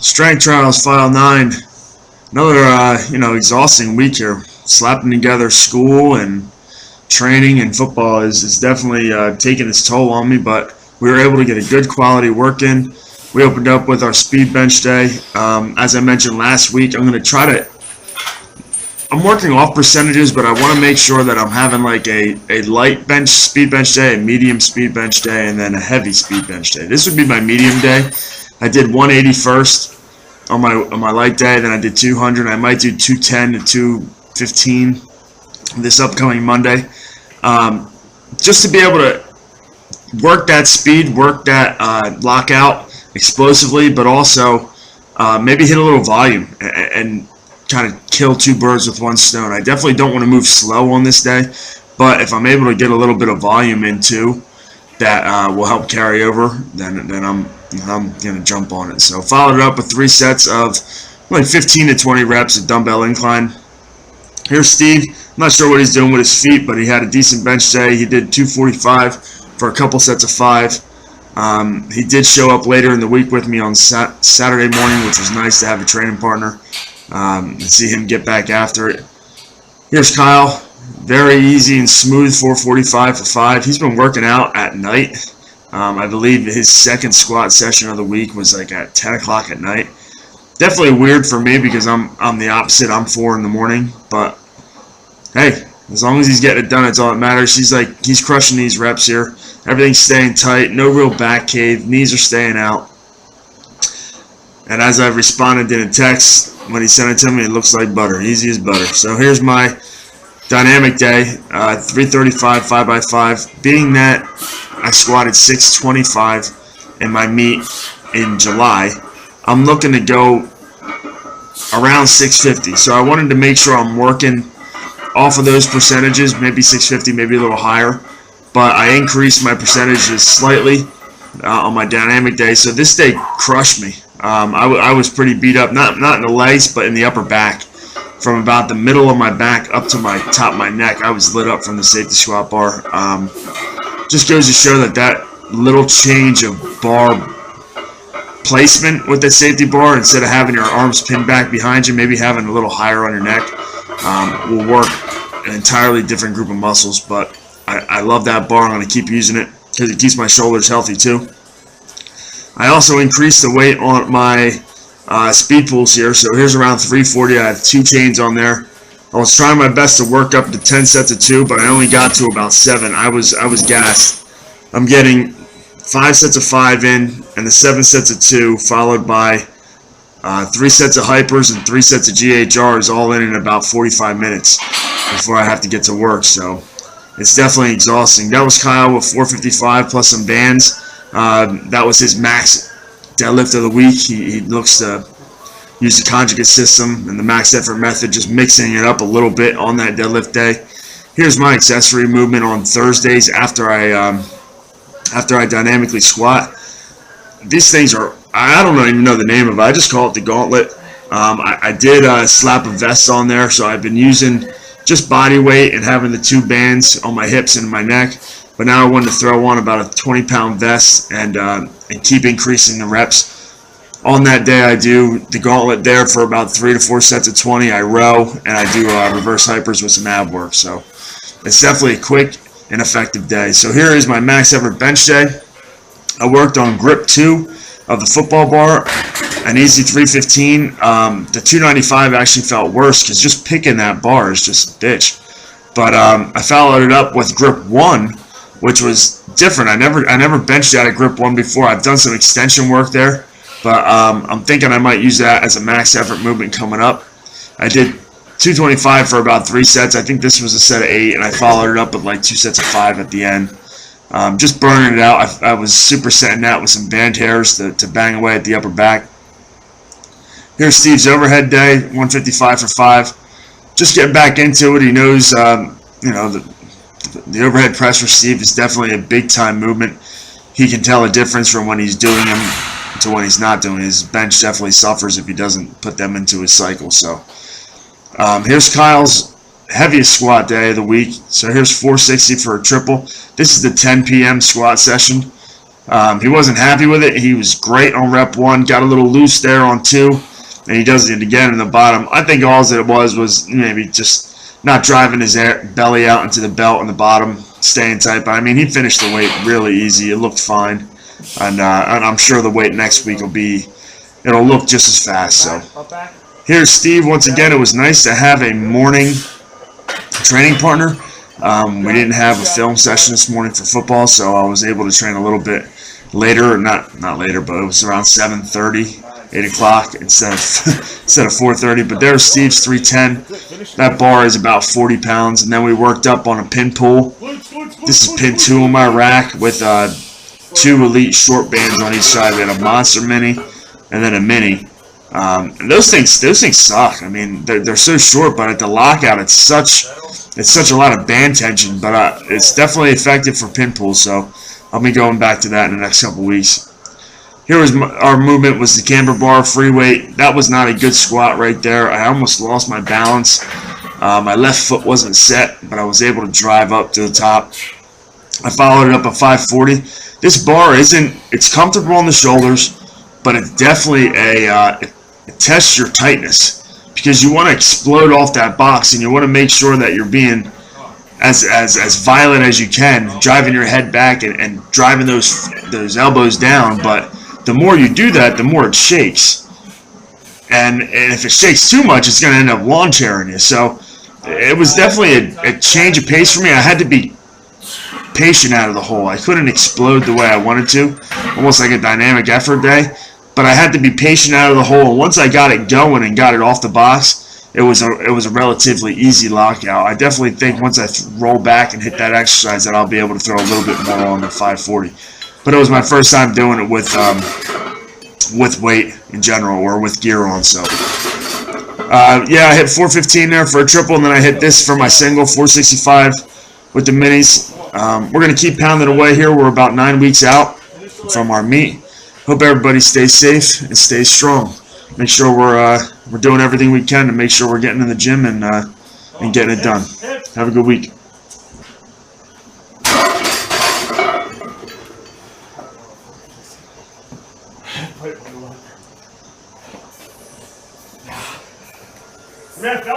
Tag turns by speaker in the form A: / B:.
A: Strength trials, file 9. Another, exhausting week here. Slapping together school and training and football is definitely taking its toll on me, but we were able to get a good quality work in. We opened up with our speed bench day. As I mentioned last week, I'm working off percentages, but I want to make sure that I'm having like a light bench speed bench day, a medium speed bench day, and then a heavy speed bench day. This would be my medium day. I did 180 first on my light day, then I did 200. I might do 210 to 215 this upcoming Monday, just to be able to work that speed, work that lockout explosively, but also maybe hit a little volume and kind of kill two birds with one stone. I definitely don't want to move slow on this day, but if I'm able to get a little bit of volume in too, that will help carry over, then I'm gonna jump on it. So followed it up with 3 sets of like 15 to 20 reps of dumbbell incline. Here's Steve. I'm not sure what he's doing with his feet, but he had a decent bench day. He did 245 for a couple sets of 5. He did show up later in the week with me on Saturday morning, which was nice to have a training partner and see him get back after it. Here's Kyle. Very easy and smooth 445 for 5. He's been working out at night. I believe his second squat session of the week was like at 10 o'clock at night. Definitely weird for me because I'm the opposite. I'm 4 in the morning, but hey, as long as he's getting it done, it's all that matters. He's crushing these reps here. Everything's staying tight. No real back cave. Knees are staying out. And as I've responded in a text when he sent it to me, it looks like butter. Easy as butter. So here's my dynamic day. 335 5x5. Being that I squatted 625 in my meet in July, I'm looking to go around 650. So I wanted to make sure I'm working off of those percentages, maybe 650, maybe a little higher. But I increased my percentages slightly on my dynamic day. So this day crushed me. I was pretty beat up, not in the legs, but in the upper back. From about the middle of my back up to my top of my neck, I was lit up from the safety squat bar. Just goes to show that little change of bar placement with the safety bar, instead of having your arms pinned back behind you, maybe having a little higher on your neck, will work an entirely different group of muscles. But I love that bar. I'm going to keep using it because it keeps my shoulders healthy too. I also increased the weight on my speed pulls here. So here's around 340. I have 2 chains on there. I was trying my best to work up to 10 sets of 2, but I only got to about 7. I was gassed. I'm getting 5 sets of 5 in, and the 7 sets of 2, followed by 3 sets of hypers and 3 sets of GHRs, all in about 45 minutes before I have to get to work. So it's definitely exhausting. That was Kyle with 455 plus some bands. That was his max deadlift of the week. He looks to use the conjugate system and the max effort method, just mixing it up a little bit on that deadlift day. Here's my accessory movement on Thursdays after I dynamically squat. These things are, I don't even know the name of it. I just call it the gauntlet. I did slap a vest on there, so I've been using just body weight and having the 2 bands on my hips and my neck. But now I wanted to throw on about a 20-pound vest and keep increasing the reps. On that day, I do the gauntlet there for about 3 to 4 sets of 20. I row and I do reverse hypers with some ab work. So it's definitely a quick and effective day. So here is my max effort bench day. I worked on grip 2 of the football bar, an easy 315. The 295 actually felt worse because just picking that bar is just a bitch. But I followed it up with grip 1, which was different. I never benched out of grip 1 before. I've done some extension work there, but I'm thinking I might use that as a max effort movement coming up. I did 225 for about 3 sets. I think this was a set of 8, and I followed it up with like 2 sets of 5 at the end. Just burning it out. I was supersetting that with some band hairs to bang away at the upper back. Here's Steve's overhead day, 155 for 5. Just getting back into it. He knows, the overhead press for Steve is definitely a big-time movement. He can tell a difference from when he's doing them to when he's not doing it. His bench definitely suffers if he doesn't put them into his cycle. So here's Kyle's heaviest squat day of the week. So here's 460 for a triple. This is the 10 p.m. squat session. He wasn't happy with it. He was great on rep 1, got a little loose there on 2, and he does it again in the bottom. I think all that it was maybe just not driving his belly out into the belt in the bottom, staying tight. But I mean, he finished the weight really easy. It looked fine, and I'm sure the weight next week it'll look just as fast. So here's Steve once again. It was nice to have a morning training partner. We didn't have a film session this morning for football, so I was able to train a little bit later, or not later, but it was around 7:30. 8 o'clock instead of 4:30. But there's Steve's 310. That bar is about 40 pounds. And then we worked up on a pin pull. This is pin 2 on my rack with 2 elite short bands on each side. We had a monster mini and then a mini. And those things suck. I mean, they're so short, but at the lockout, it's such a lot of band tension. But it's definitely effective for pin pulls. So I'll be going back to that in the next couple weeks. Here was our movement was the camber bar free weight. That was not a good squat right there. I almost lost my balance. My left foot wasn't set, but I was able to drive up to the top. I followed it up at 540. This bar it's comfortable on the shoulders, but it's definitely it tests your tightness because you want to explode off that box and you want to make sure that you're being as violent as you can, driving your head back and driving those elbows down. But the more you do that, the more it shakes. And if it shakes too much, it's going to end up lawn chairing you. So it was definitely a change of pace for me. I had to be patient out of the hole. I couldn't explode the way I wanted to, almost like a dynamic effort day. But I had to be patient out of the hole. And once I got it going and got it off the box, it was a relatively easy lockout. I definitely think once I roll back and hit that exercise that I'll be able to throw a little bit more on the 540. But it was my first time doing it with weight in general or with gear on. So yeah, I hit 415 there for a triple, and then I hit this for my single, 465 with the minis. We're going to keep pounding away here. We're about 9 weeks out from our meet. Hope everybody stays safe and stays strong. Make sure we're doing everything we can to make sure we're getting in the gym and getting it done. Have a good week. Yeah.